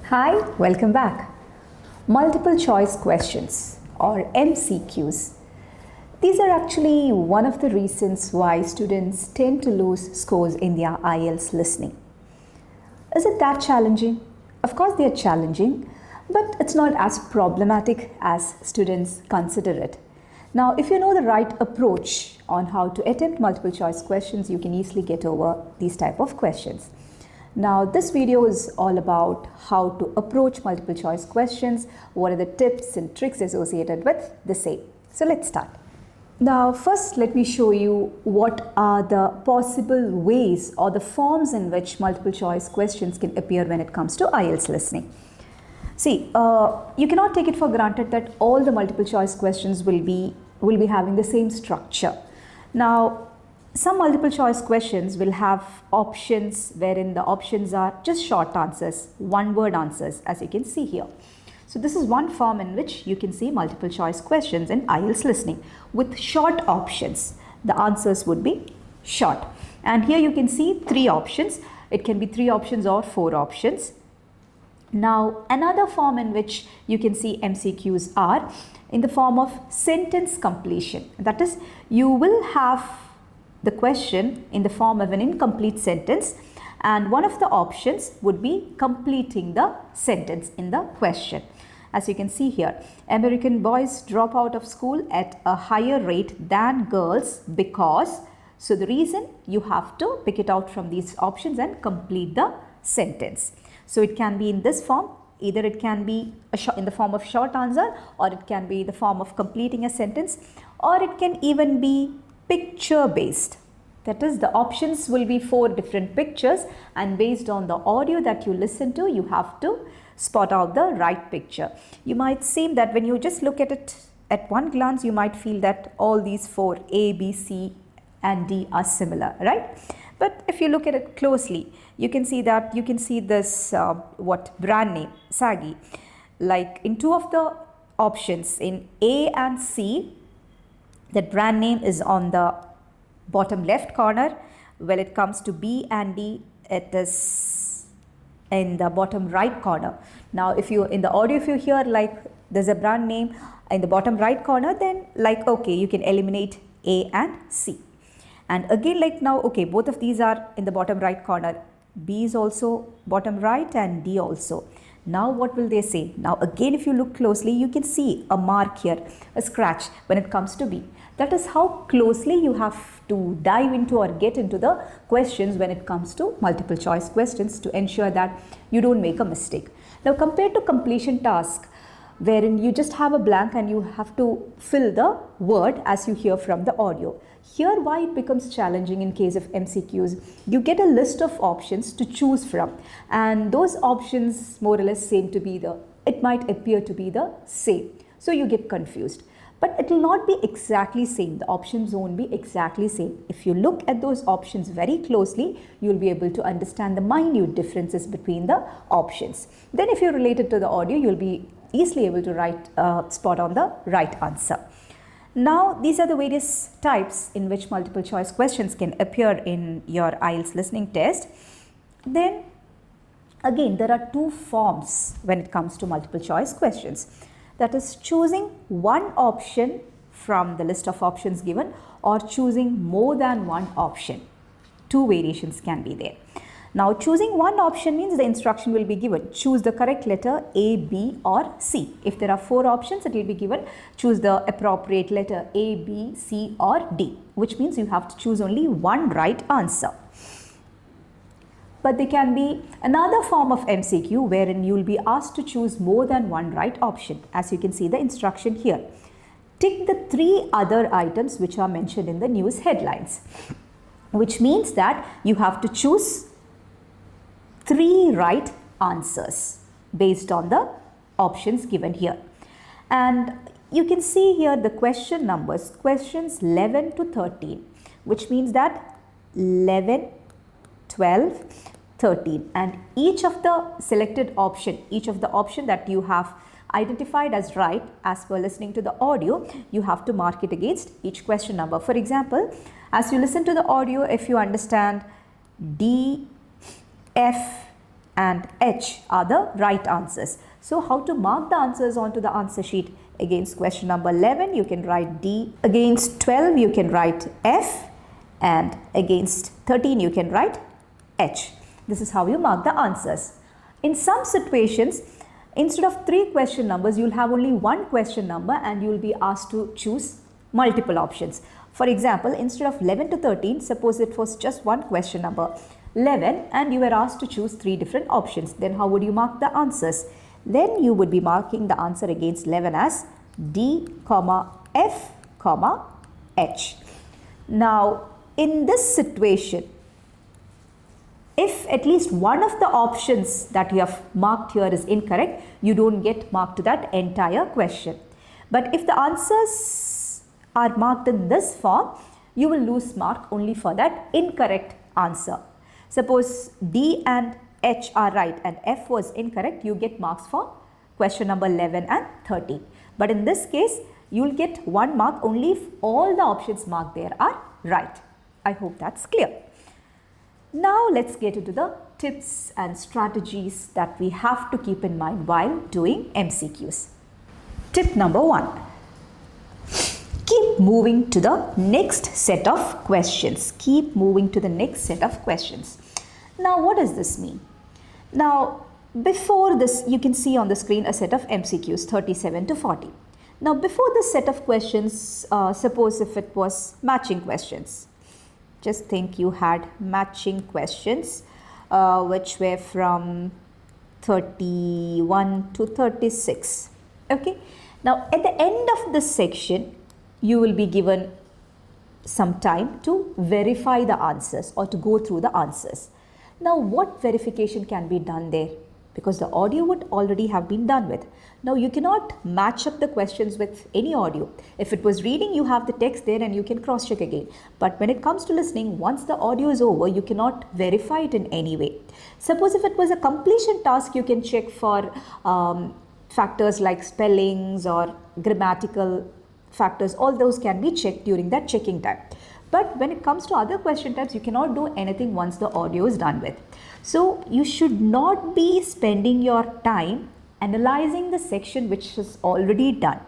Hi, welcome back. Multiple choice questions or MCQs. These are actually one of the reasons why students tend to lose scores in their IELTS listening. Is it that challenging? Of course they are challenging, but it's not as problematic as students consider it. Now, if you know the right approach on how to attempt multiple choice questions, you can easily get over these type of questions. Now, this video is all about how to approach multiple choice questions, what are the tips and tricks associated with the same. So let's start. Now, first let me show you what are the possible ways or the forms in which multiple choice questions can appear when it comes to IELTS listening. See, you cannot take it for granted that all the multiple choice questions will be having the same structure. Now, some multiple choice questions will have options wherein the options are just short answers, one-word answers, as you can see here. So this is one form in which you can see multiple choice questions in IELTS listening with short options. The answers would be short. And here you can see three options. It can be three options or four options. Now, another form in which you can see MCQs are in the form of sentence completion. That is, you will have the question in the form of an incomplete sentence, and one of the options would be completing the sentence in the question. As you can see here, American boys drop out of school at a higher rate than girls because, so the reason, you have to pick it out from these options and complete the sentence. So it can be in this form, either it can be in the form of short answer, or it can be the form of completing a sentence, or it can even be picture based. That is, the options will be four different pictures, and based on the audio that you listen to, you have to spot out the right picture. You might seem that when you just look at it at one glance, you might feel that all these four, A, B, C and D, are similar, right? But if you look at it closely, you can see that you can see this brand name, Saggy. Like in two of the options, in A and C, that brand name is on the bottom left corner. When it comes to B and D, it is in the bottom right corner. Now, if you in the audio, if you hear like there's a brand name in the bottom right corner, then like okay, you can eliminate A and C. And again, like now, okay, both of these are in the bottom right corner. B is also bottom right and D also. Now what will they say? Now again, if you look closely, you can see a mark here, a scratch when it comes to B. That is how closely you have to dive into or get into the questions when it comes to multiple choice questions to ensure that you don't make a mistake. Now, compared to completion task, wherein you just have a blank and you have to fill the word as you hear from the audio. Here, why it becomes challenging in case of MCQs, you get a list of options to choose from, and those options more or less it might appear to be the same. So you get confused. But it will not be exactly same. The options won't be exactly same. If you look at those options very closely, you will be able to understand the minute differences between the options. Then if you relate it to the audio, you will be easily able to spot on the right answer. Now, these are the various types in which multiple choice questions can appear in your IELTS listening test. Then again, there are two forms when it comes to multiple choice questions. That is, choosing one option from the list of options given or choosing more than one option. Two variations can be there. Now, choosing one option means the instruction will be given. Choose the correct letter A, B or C. If there are four options, it will be given. Choose the appropriate letter A, B, C or D, which means you have to choose only one right answer. But there can be another form of MCQ wherein you will be asked to choose more than one right option. As you can see the instruction here. Tick the three other items which are mentioned in the news headlines, which means that you have to choose three right answers based on the options given here. And you can see here the question numbers, questions 11 to 13, which means that 11, 12, 13, and each of the selected option, each of the option that you have identified as right as per listening to the audio, you have to mark it against each question number. For example, as you listen to the audio, if you understand D, F, and H are the right answers. So how to mark the answers onto the answer sheet? Against question number 11, you can write D. Against 12, you can write F. And against 13, you can write H. This is how you mark the answers. In some situations, instead of 3 question numbers, you'll have only 1 question number and you'll be asked to choose multiple options. For example, instead of 11 to 13, suppose it was just 1 question number, 11, and you were asked to choose 3 different options. Then how would you mark the answers? Then you would be marking the answer against 11 as D, F, H. Now, in this situation, if at least one of the options that you have marked here is incorrect, you don't get marked to that entire question. But if the answers are marked in this form, you will lose mark only for that incorrect answer. Suppose D and H are right and F was incorrect, you get marks for question number 11 and 13. But in this case, you will get 1 mark only if all the options marked there are right. I hope that's clear. Now let's get into the tips and strategies that we have to keep in mind while doing MCQs. Tip number 1. Keep moving to the next set of questions. Keep moving to the next set of questions. Now what does this mean? Now before this, you can see on the screen a set of MCQs 37 to 40. Now before this set of questions, suppose if it was matching questions. Just think you had matching questions which were from 31 to 36. Okay. Now at the end of this section, you will be given some time to verify the answers or to go through the answers. Now what verification can be done there? Because the audio would already have been done with. Now you cannot match up the questions with any audio. If it was reading, you have the text there and you can cross check again. But when it comes to listening, once the audio is over, you cannot verify it in any way. Suppose if it was a completion task, you can check for factors like spellings or grammatical factors. All those can be checked during that checking time. But when it comes to other question types, you cannot do anything once the audio is done with. So you should not be spending your time analyzing the section which is already done.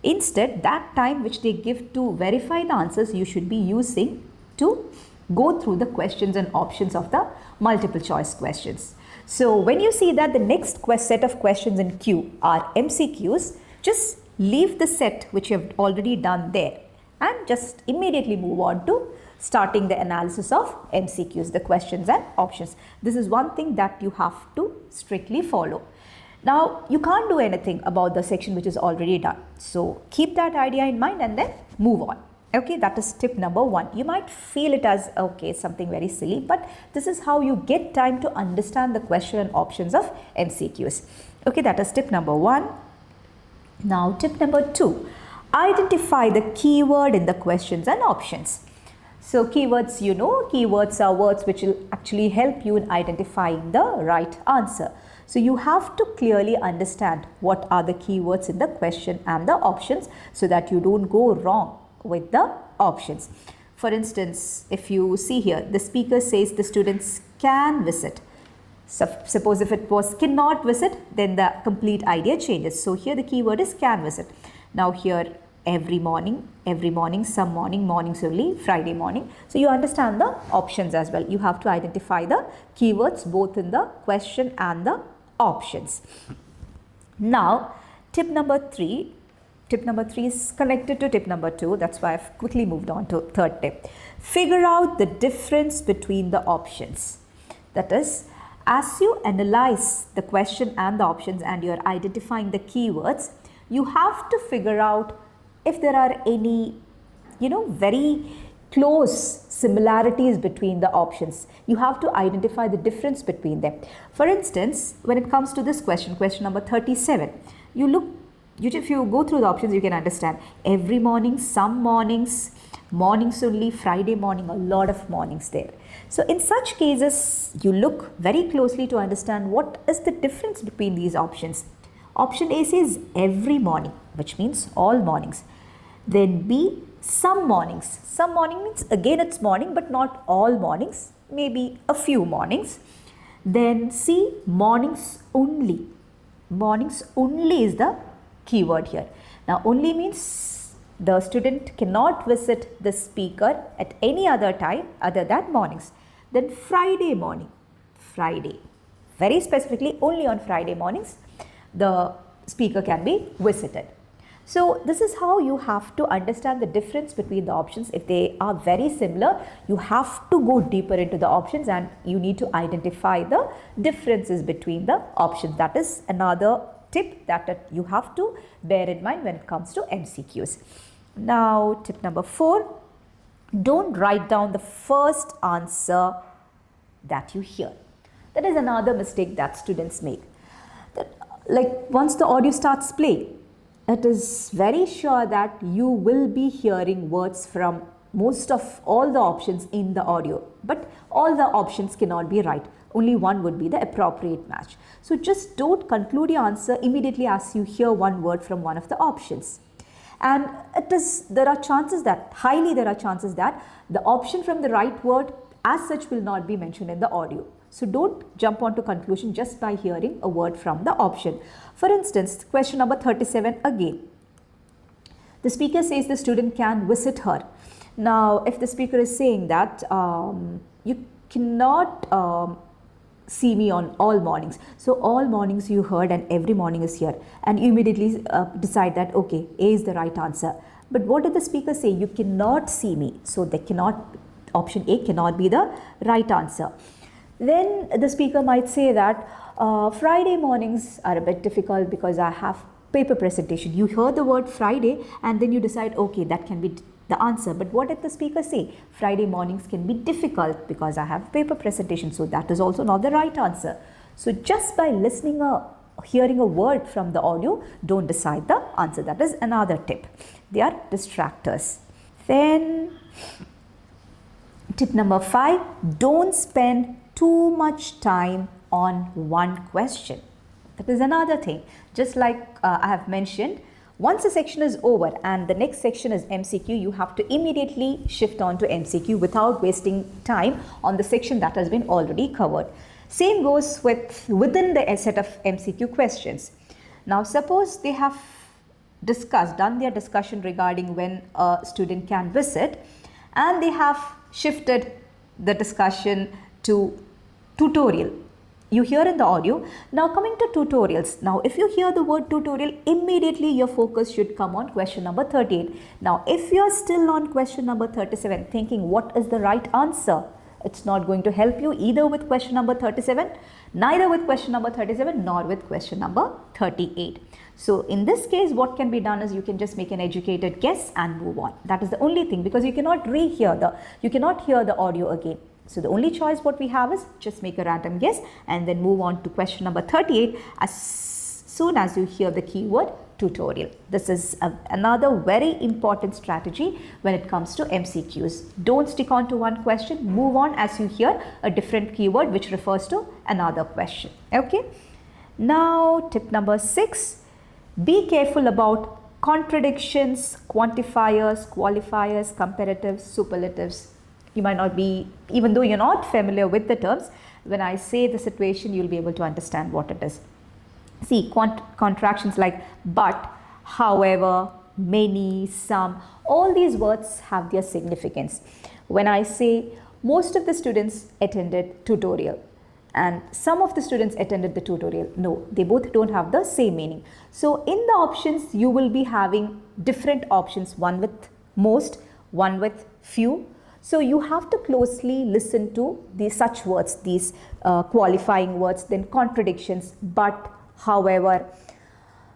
Instead, that time which they give to verify the answers, you should be using to go through the questions and options of the multiple choice questions. So when you see that the next set of questions in queue are MCQs, just leave the set which you have already done there and just immediately move on to starting the analysis of MCQs, the questions and options. This is one thing that you have to strictly follow. Now, you can't do anything about the section which is already done. So, keep that idea in mind and then move on. Okay, that is tip number 1. You might feel it as, okay, something very silly, but this is how you get time to understand the question and options of MCQs. Okay, that is tip number 1. Now, tip number 2. Identify the keyword in the questions and options. So keywords, you know, keywords are words which will actually help you in identifying the right answer. So you have to clearly understand what are the keywords in the question and the options so that you don't go wrong with the options. For instance, if you see here, the speaker says the students can visit. So suppose if it was cannot visit, then the complete idea changes. So here the keyword is can visit. Now here every morning, some mornings only, Friday morning. So you understand the options as well. You have to identify the keywords both in the question and the options. Now, tip number 3 is connected to tip number 2. That's why I've quickly moved on to third tip. Figure out the difference between the options. That is, as you analyze the question and the options and you're identifying the keywords, you have to figure out if there are any, very close similarities between the options. You have to identify the difference between them. For instance, when it comes to this question number 37, if you go through the options, you can understand every morning, some mornings only, Friday morning, a lot of mornings there. So in such cases, you look very closely to understand what is the difference between these options. Option A says every morning, which means all mornings. Then B, some mornings. Some morning means again it's morning but not all mornings, maybe a few mornings. Then C, mornings only. Mornings only is the keyword here. Now only means the student cannot visit the speaker at any other time other than mornings. Then Friday morning. Friday. Very specifically only on Friday mornings the speaker can be visited. So this is how you have to understand the difference between the options. If they are very similar, you have to go deeper into the options and you need to identify the differences between the options. That is another tip that you have to bear in mind when it comes to MCQs. Now tip number 4, don't write down the first answer that you hear. That is another mistake that students make. That, like once the audio starts playing, it is very sure that you will be hearing words from most of all the options in the audio, but all the options cannot be right. Only one would be the appropriate match. So just don't conclude your answer immediately as you hear one word from one of the options. And there are chances that the option from the right word as such will not be mentioned in the audio. So don't jump onto conclusion just by hearing a word from the option. For instance, question number 37 again. The speaker says the student can visit her. Now, if the speaker is saying that you cannot see me on all mornings. So all mornings you heard and every morning is here. And you immediately decide that, okay, A is the right answer. But what did the speaker say? You cannot see me. So option A cannot be the right answer. Then the speaker might say that Friday mornings are a bit difficult because I have paper presentation. You heard the word Friday and then you decide, okay, that can be the answer. But what did the speaker say? Friday mornings can be difficult because I have paper presentation. So that is also not the right answer. So just by hearing a word from the audio, don't decide the answer. That is another tip. They are distractors. Then tip number 5, don't spend too much time on one question. That is another thing. Just like I have mentioned, once a section is over and the next section is MCQ, you have to immediately shift on to MCQ without wasting time on the section that has been already covered. Same goes within the set of MCQ questions. Now suppose they have done their discussion regarding when a student can visit, and they have shifted the discussion to tutorial. You hear in the audio. Now coming to tutorials. Now if you hear the word tutorial, immediately your focus should come on question number 38. Now if you are still on question number 37 thinking what is the right answer, it's not going to help you either with question number 37, neither with question number 37 nor with question number 38. So in this case, what can be done is you can just make an educated guess and move on. That is the only thing, because you cannot hear the audio again. So the only choice what we have is just make a random guess and then move on to question number 38 as soon as you hear the keyword tutorial. This is another very important strategy when it comes to MCQs. Don't stick on to one question, move on as you hear a different keyword which refers to another question. Okay. Now tip number 6, be careful about contradictions, quantifiers, qualifiers, comparatives, superlatives. You might not be, even though you're not familiar with the terms, when I say the situation, you'll be able to understand what it is. See, contractions like but, however, many, some, all these words have their significance. When I say most of the students attended tutorial and some of the students attended the tutorial, no, they both don't have the same meaning. So in the options, you will be having different options, one with most, one with few. So you have to closely listen to these such words, these qualifying words, then contradictions, but, however.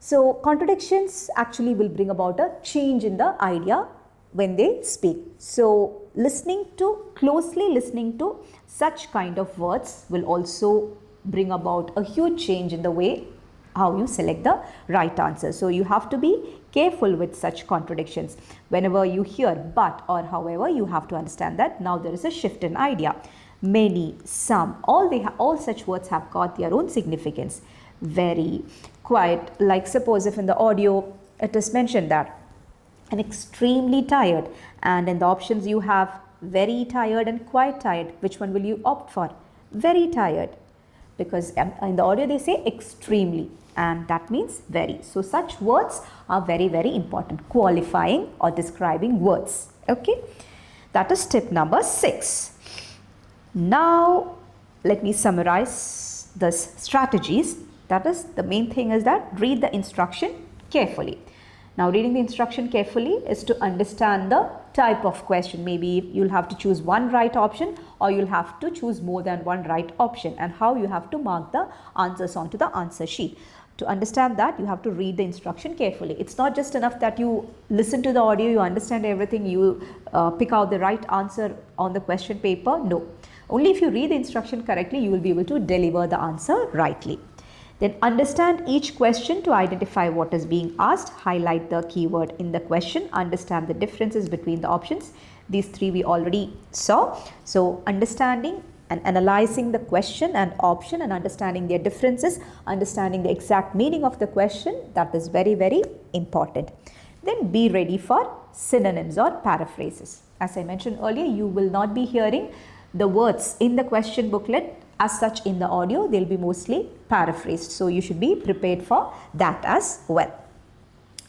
So contradictions actually will bring about a change in the idea when they speak. So closely listening to such kind of words will also bring about a huge change in the way how you select the right answer. So you have to be careful with such contradictions. Whenever you hear but or however, you have to understand that now there is a shift in idea. Many, some, all such words have got their own significance. Very, quite, like suppose if in the audio it is mentioned that I'm extremely tired, and in the options you have very tired and quite tired. Which one will you opt for? Very tired. because in the audio they say extremely, and that means very. So such words are very, very important, qualifying or describing words. Okay, that is tip number 6. Now let me summarize the strategies. That is, the main thing is that read the instruction carefully. Now reading the instruction carefully is to understand the type of question. Maybe you'll have to choose one right option, or you'll have to choose more than one right option, and how you have to mark the answers onto the answer sheet. To understand that, you have to read the instruction carefully. It's not just enough that you listen to the audio, you understand everything, you pick out the right answer on the question paper. No. Only if you read the instruction correctly, you will be able to deliver the answer rightly. Then understand each question to identify what is being asked. Highlight the keyword in the question. Understand the differences between the options. These 3 we already saw. So understanding and analyzing the question and option and understanding their differences, understanding the exact meaning of the question, that is very, very important. Then be ready for synonyms or paraphrases. As I mentioned earlier, you will not be hearing the words in the question booklet as such in the audio. They'll be mostly paraphrased. So you should be prepared for that as well.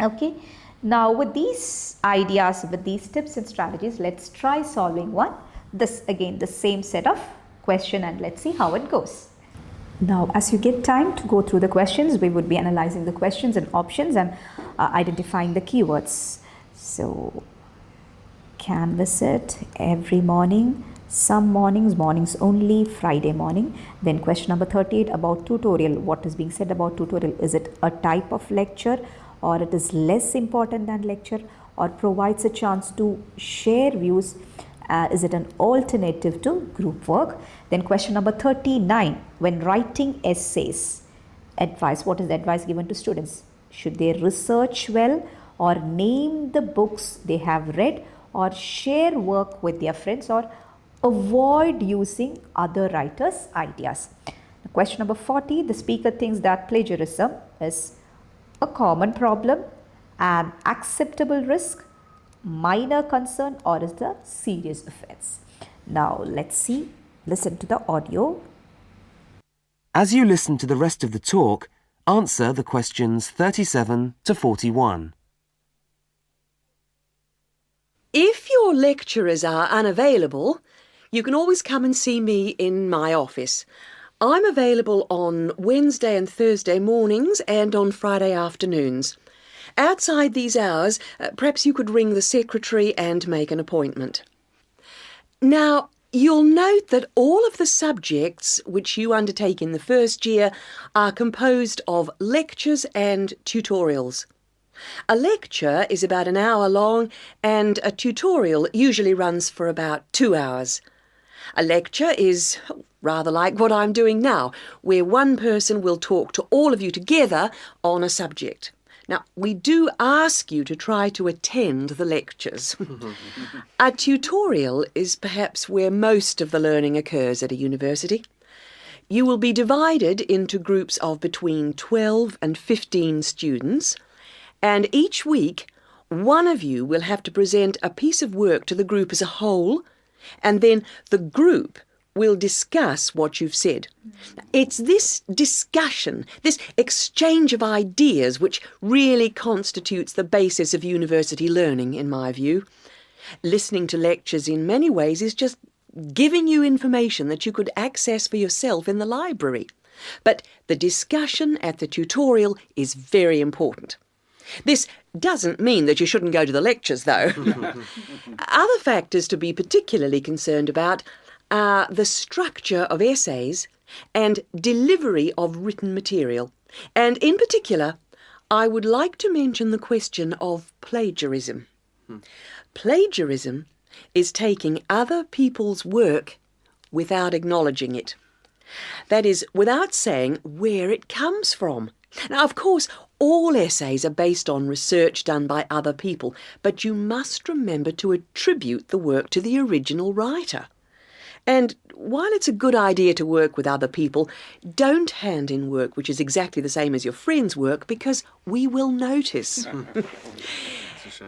Okay. Now with these ideas, with these tips and strategies, let's try solving one. This again, the same set of question, and let's see how it goes. Now as you get time to go through the questions, we would be analyzing the questions and options and identifying the keywords. So canvass it every morning. Some mornings only, Friday morning. Then question number 38 about tutorial. What is being said about tutorial? Is it a type of lecture, or it is less important than lecture, or provides a chance to share views? Is it an alternative to group work? Then question number 39, when writing essays, advice. What is the advice given to students? Should they research well, or name the books they have read, or share work with their friends, or avoid using other writers' ideas? Question number 40, the speaker thinks that plagiarism is a common problem, an acceptable risk, minor concern, or is the serious offense? Now let's see, listen to the audio. As you listen to the rest of the talk, answer the questions 37 to 41. If your lecturers are unavailable, you can always come and see me in my office. I'm available on Wednesday and Thursday mornings and on Friday afternoons. Outside these hours, perhaps you could ring the secretary and make an appointment. Now, you'll note that all of the subjects which you undertake in the first year are composed of lectures and tutorials. A lecture is about an hour long, and a tutorial usually runs for about 2 hours. A lecture is rather like what I'm doing now, where one person will talk to all of you together on a subject. Now, we do ask you to try to attend the lectures. A tutorial is perhaps where most of the learning occurs at a university. You will be divided into groups of between 12 and 15 students, and each week one of you will have to present a piece of work to the group as a whole, and then the group will discuss what you've said. It's this discussion, this exchange of ideas, which really constitutes the basis of university learning, in my view. Listening to lectures in many ways is just giving you information that you could access for yourself in the library. But the discussion at the tutorial is very important. This doesn't mean that you shouldn't go to the lectures, though. Other factors to be particularly concerned about are the structure of essays and delivery of written material. And in particular, I would like to mention the question of plagiarism. Plagiarism is taking other people's work without acknowledging it. That is, without saying where it comes from. Now, of course, all essays are based on research done by other people, but you must remember to attribute the work to the original writer. And while it's a good idea to work with other people, don't hand in work which is exactly the same as your friend's work, because we will notice.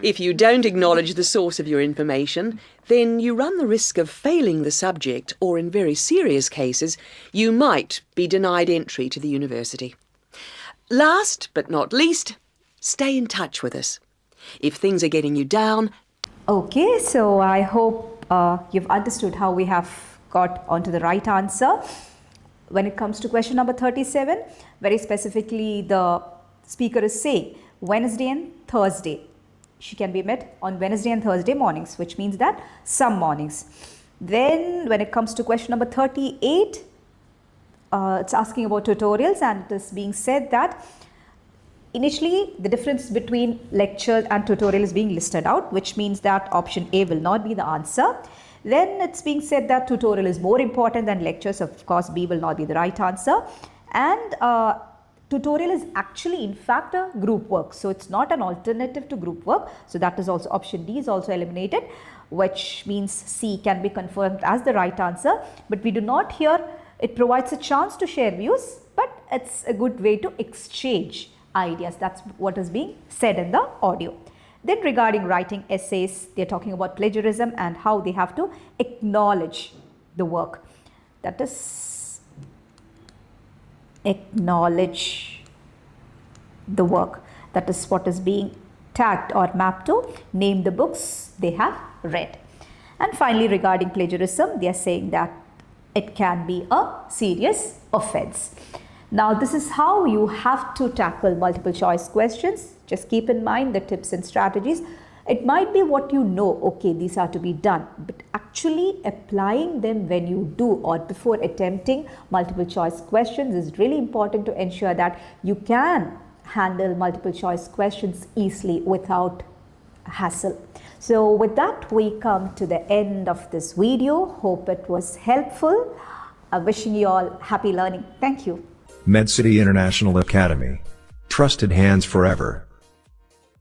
If you don't acknowledge the source of your information, then you run the risk of failing the subject, or in very serious cases, you might be denied entry to the university. Last but not least, stay in touch with us. If things are getting you down... Okay, so I hope you've understood how we have got onto the right answer. When it comes to question number 37, very specifically the speaker is saying Wednesday and Thursday. She can be met on Wednesday and Thursday mornings, which means that some mornings. Then when it comes to question number 38, it's asking about tutorials, and it is being said that initially the difference between lecture and tutorial is being listed out, which means that option A will not be the answer. Then it's being said that tutorial is more important than lectures. Of course, B will not be the right answer. And tutorial is actually in fact a group work. So it's not an alternative to group work. So that is also option D is also eliminated, which means C can be confirmed as the right answer. But we do not here, it provides a chance to share views, but it's a good way to exchange ideas. That's what is being said in the audio. Then regarding writing essays, they're talking about plagiarism and how they have to acknowledge the work. That is, acknowledge the work. That is what is being tagged or mapped to name the books they have read. And finally, regarding plagiarism, they are saying that it can be a serious offense. Now, this is how you have to tackle multiple choice questions. Just keep in mind the tips and strategies. It might be what you know, okay, these are to be done, but actually applying them when you do or before attempting multiple choice questions is really important to ensure that you can handle multiple choice questions easily without hassle. So with that, we come to the end of this video. Hope it was helpful. I'm wishing you all happy learning. Thank you. MedCity International Academy. Trusted hands forever.